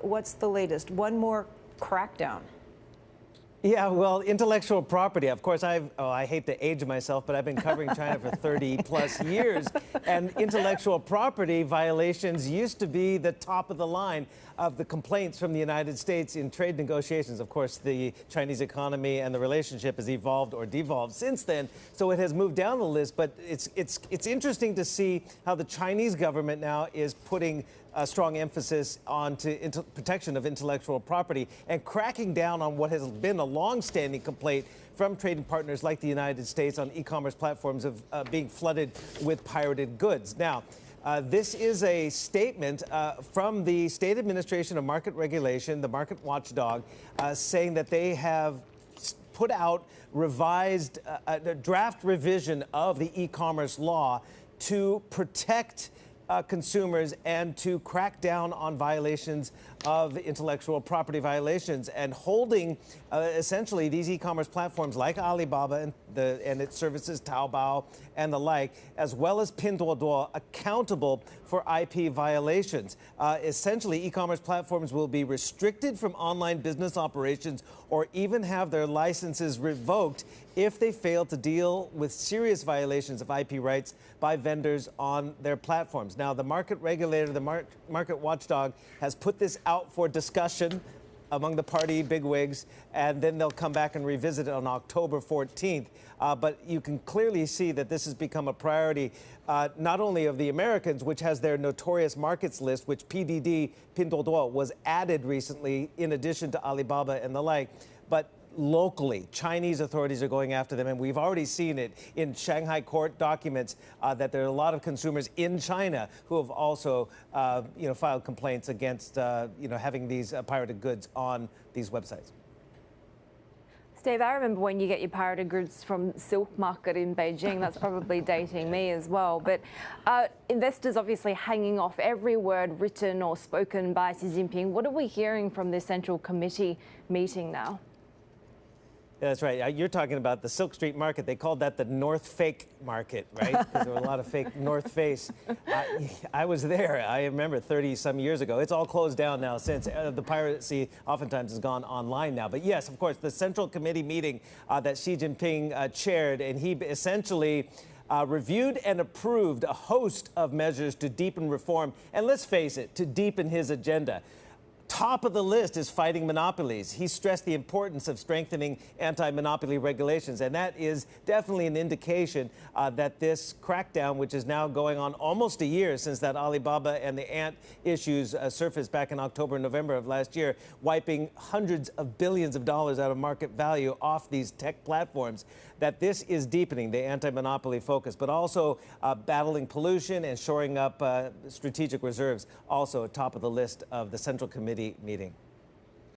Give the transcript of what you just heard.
What's the latest? One more crackdown. Yeah, well, intellectual property. Of course, I hate to age myself, but I've been covering China for 30 plus years. And intellectual property violations used to be the top of the line of the complaints from the United States in trade negotiations. Of course, the Chinese economy and the relationship has evolved or devolved since then. So it has moved down the list. But it's interesting to see how the Chinese government now is putting a strong emphasis on protection of intellectual property and cracking down on what has been a long-standing complaint from trading partners like the United States on e-commerce platforms of being flooded with pirated goods. Now, this is a statement from the State Administration of Market Regulation, the market watchdog, saying that they have put out revised a draft revision of the e-commerce law to protect consumers and to crack down on violations of intellectual property violations, and holding essentially these e-commerce platforms like Alibaba and its services Taobao and the like, as well as Pinduoduo, accountable for IP violations. Essentially, e-commerce platforms will be restricted from online business operations or even have their licenses revoked if they fail to deal with serious violations of IP rights by vendors on their platforms. Now, the market regulator, the market watchdog, has put this out for discussion among the party bigwigs, and then they'll come back and revisit it on October 14th. But you can clearly see that this has become a priority, not only of the Americans, which has their notorious markets list, which PDD, Pinduoduo, was added recently in addition to Alibaba and the like, but locally, Chinese authorities are going after them, and we've already seen it in Shanghai court documents that there are a lot of consumers in China who have also, filed complaints against, having these pirated goods on these websites. Steve, I remember when you get your pirated goods from Silk Market in Beijing. That's probably dating me as well. But investors obviously hanging off every word written or spoken by Xi Jinping. What are we hearing from this Central Committee meeting now? Yeah, that's right. You're talking about the Silk Street Market. They called that the North Fake Market, right? Because there were a lot of fake North Face. I was there. I remember 30-some years ago. It's all closed down now since. The piracy oftentimes has gone online now. But yes, of course, the Central Committee meeting that Xi Jinping chaired, and he essentially reviewed and approved a host of measures to deepen reform. And let's face it, to deepen his agenda. Top of the list is fighting monopolies. He stressed the importance of strengthening anti-monopoly regulations, and that is definitely an indication that this crackdown, which is now going on almost a year since that Alibaba and the Ant issues surfaced back in October and November of last year, wiping hundreds of billions of dollars out of market value off these tech platforms, that this is deepening the anti-monopoly focus, but also battling pollution and shoring up strategic reserves, also top of the list of the Central Committee meeting.